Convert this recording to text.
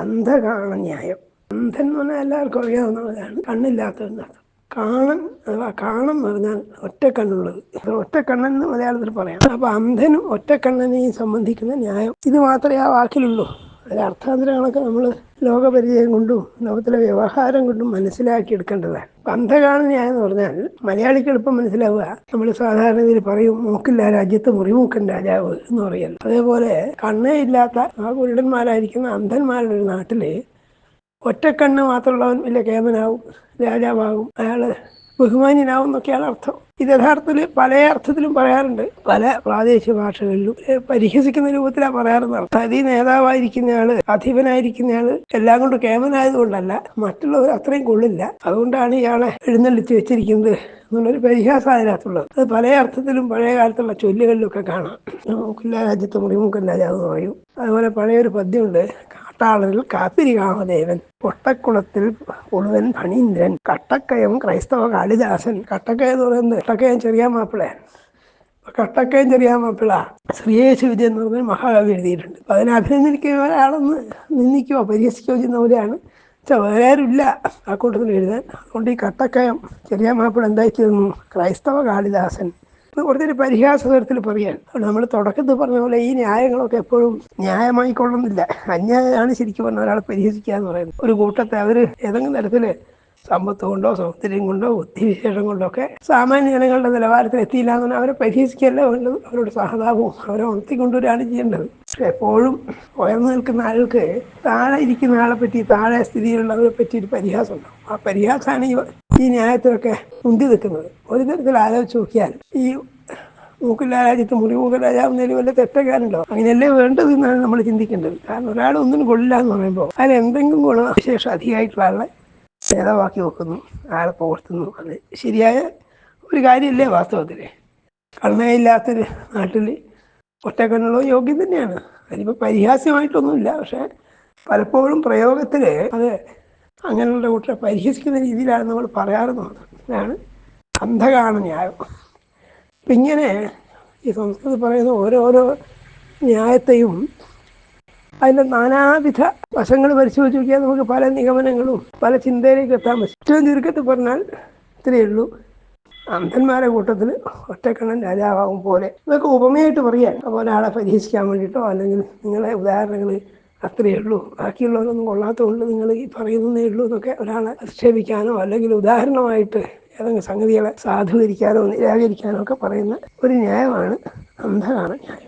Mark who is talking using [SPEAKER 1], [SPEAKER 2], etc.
[SPEAKER 1] അന്ധകാണ ന്യായം. അന്ധൻ എന്ന് പറഞ്ഞാൽ എല്ലാവർക്കും അറിയാവുന്നവരാണ്, കണ്ണില്ലാത്തവെന്നർത്ഥം. കാണൻ അഥവാ കാണൻ എന്ന് പറഞ്ഞാൽ ഒറ്റക്കണ്ണുള്ളത്. ഒറ്റക്കണ്ണൻ എന്ന് മലയാളത്തിൽ പറയാം. അപ്പൊ അന്ധനും ഒറ്റക്കണ്ണനെയും സംബന്ധിക്കുന്ന ന്യായം ഇത് മാത്രമേ ആ വാക്കിലുള്ളൂ. അതിൽ അർത്ഥാന്തരങ്ങളൊക്കെ നമ്മൾ ലോകപരിചയം കൊണ്ടും ലോകത്തിലെ വ്യവഹാരം കൊണ്ടും മനസ്സിലാക്കി എടുക്കേണ്ടതാണ്. അന്ധകാണ ന്യായം എന്ന് പറഞ്ഞാൽ മലയാളിക്ക് എളുപ്പം മനസ്സിലാവുക, നമ്മൾ സാധാരണ ഇതിൽ പറയും മൂക്കില്ല രാജ്യത്ത് മുറിമൂക്കൻ രാജാവ് എന്ന് പറയല്ലോ. അതേപോലെ കണ്ണേ ഇല്ലാത്ത ആ കുരുടന്മാരായിരിക്കുന്ന അന്ധന്മാരുടെ ഒരു നാട്ടില് ഒറ്റക്കണ്ണ് മാത്രമുള്ളവൻ വലിയ കേമനാവും, രാജാവാകും, അയാള് ബഹുമാന്യനാവും എന്നൊക്കെയാണ് അർത്ഥം. ഇത് യഥാർത്ഥത്തിൽ പല അർത്ഥത്തിലും പറയാറുണ്ട്. പല പ്രാദേശിക ഭാഷകളിലും പരിഹസിക്കുന്ന രൂപത്തിലാണ് പറയാറുണ്ട്. അതായത് ഈ നേതാവായിരിക്കുന്നയാള്, അധിപനായിരിക്കുന്നയാള് എല്ലാം കൊണ്ട് കേമനായത് കൊണ്ടല്ല, മറ്റുള്ളവർ അത്രയും കൊള്ളില്ല, അതുകൊണ്ടാണ് ഇയാളെ എഴുന്നള്ളിച്ച് വെച്ചിരിക്കുന്നത് എന്നുള്ളൊരു പരിഹാസം അതിനകത്തുള്ളത്. അത് പല അർത്ഥത്തിലും പഴയ കാലത്തുള്ള ചൊല്ലുകളിലൊക്കെ കാണാം. മൂക്കില്ല രാജ്യത്ത് മുറിമൂക്കൻ രാജാവ് എന്ന് പറയും. അതുപോലെ പഴയൊരു പദ്യമുണ്ട്, കാട്ടാളരിൽ കാത്തിരി കാമദേവൻ, പൊട്ടക്കുളത്തിൽ പുളുവൻ ഫണീന്ദ്രൻ, കട്ടക്കയം ക്രൈസ്തവ കാളിദാസൻ. കട്ടക്കയം എന്ന് പറയുന്നത് കട്ടക്കയം ചെറിയ മാപ്പിളയാണ്. കട്ടക്കയം ചെറിയ മാപ്പിള ശ്രീയേശു വിജയൻ എന്ന് പറഞ്ഞ മഹാകവി എഴുതിയിട്ടുണ്ട്. അപ്പൊ അതിനെ അഭിനന്ദിക്കുന്ന ഒരാളൊന്ന് നിന്ദിക്കുകയോ പരിഹസിക്കുകയോ ചെയ്യുന്ന പോലെയാണ്. വേറെ ആരുമില്ല ആ കൂട്ടത്തിൽ എഴുതാൻ. അതുകൊണ്ട് ഈ കട്ടക്കയം ചെറിയ മാപ്പിള എന്തായി തീർന്നു, ക്രൈസ്തവ കാളിദാസൻ. കുറച്ചൊരു പരിഹാസ തരത്തിൽ പറയാൻ. നമ്മൾ തുടക്കത്തിൽ പറഞ്ഞ പോലെ ഈ ന്യായങ്ങളൊക്കെ എപ്പോഴും ന്യായമായി കൊള്ളുന്നില്ല. അന്യായമാണ് ശരിക്കും പറഞ്ഞാൽ ഒരാളെ പരിഹസിക്കുക എന്ന് പറയുന്നത്. ഒരു കൂട്ടത്തെ അവർ ഏതെങ്കിലും തരത്തിൽ സമ്പത്ത് കൊണ്ടോ സൗന്ദര്യം കൊണ്ടോ ബുദ്ധിവിശേഷം കൊണ്ടോ ഒക്കെ സാമാന്യ ജനങ്ങളുടെ നിലവാരത്തിൽ എത്തിയില്ല എന്ന് പറഞ്ഞാൽ അവരെ പരിഹസിക്കുകയല്ല വേണ്ടത്, അവരോട് സഹതാപവും അവരെ ഉണർത്തിക്കൊണ്ടുവരികയാണ് ചെയ്യേണ്ടത്. പക്ഷെ എപ്പോഴും ഉയർന്നു നിൽക്കുന്ന ആൾക്ക് താഴെ ഇരിക്കുന്ന ആളെ പറ്റി, താഴെ സ്ഥിതിയിലുള്ളവരെ പറ്റി ഒരു പരിഹാസം ഉണ്ടാവും. ആ പരിഹാസമാണ് ഈ ന്യായത്തിലൊക്കെ മുന്തി നിൽക്കുന്നത്. ഒരു തരത്തിൽ ആലോചിച്ച് നോക്കിയാൽ ഈ മൂക്കില്ല രാജ്യത്ത് മുറിമൂക്കൻ രാജാവുന്നതിൽ വല്ല തെറ്റക്കാരുണ്ടോ? അങ്ങനെയല്ലേ വേണ്ടത് എന്നാണ് നമ്മൾ ചിന്തിക്കേണ്ടത്. കാരണം ഒരാളൊന്നിനും കൊള്ളില്ല എന്ന് പറയുമ്പോൾ അതിൽ എന്തെങ്കിലും ഗുണവിശേഷം അധികമായിട്ടുള്ള ആളെ നേതാവാക്കി വെക്കുന്നു, ആളെ പുകഴ്ത്തുന്നു. അത് ശരിയായ ഒരു കാര്യമല്ലേ വാസ്തവത്തിൽ? കണ്ണയില്ലാത്തൊരു നാട്ടിൽ ഒറ്റക്കണ്ണുള്ള യോഗ്യം തന്നെയാണ്. അതിനിപ്പോൾ പരിഹാസ്യമായിട്ടൊന്നുമില്ല. പക്ഷെ പലപ്പോഴും പ്രയോഗത്തിൽ അത് അങ്ങനെയുള്ള കൂട്ടരെ പരിഹസിക്കുന്ന രീതിയിലാണ് നമ്മൾ പറയാറുള്ളത്. ഇതാണ് അന്ധകാണ ന്യായം. അപ്പം ഇങ്ങനെ ഈ സംസ്കൃതത്തിൽ പറയുന്ന ഓരോരോ ന്യായത്തെയും അതിൻ്റെ നാനാവിധ വശങ്ങൾ പരിശോധിച്ച് നോക്കിയാൽ നമുക്ക് പല നിഗമനങ്ങളും പല ചിന്തയിലേക്ക് എത്താൻ പറ്റും. ഏറ്റവും ചുരുക്കത്തിൽ പറഞ്ഞാൽ ഇത്രയേ ഉള്ളൂ, അന്ധന്മാരുടെ കൂട്ടത്തിൽ ഒറ്റക്കണ്ണൻ രാജാവാകും പോലെ. ഇതൊക്കെ ഉപമയായിട്ട് പറയാൻ, അതുപോലെ ആളെ പരിഹസിക്കാൻ വേണ്ടിയിട്ടോ അല്ലെങ്കിൽ നിങ്ങളെ ഉദാഹരണങ്ങൾ അത്രയേ ഉള്ളൂ, ബാക്കിയുള്ളവരൊന്നും കൊള്ളാത്തതുകൊണ്ട് നിങ്ങൾ ഈ പറയുന്നതേ ഉള്ളൂ എന്നൊക്കെ ഒരാളെ അധിക്ഷേപിക്കാനോ അല്ലെങ്കിൽ ഉദാഹരണമായിട്ട് ഏതെങ്കിലും സംഗതികളെ സാധൂകരിക്കാനോ നിരാകരിക്കാനോ ഒക്കെ പറയുന്ന ഒരു ന്യായമാണ് അന്ധകാണ ന്യായം.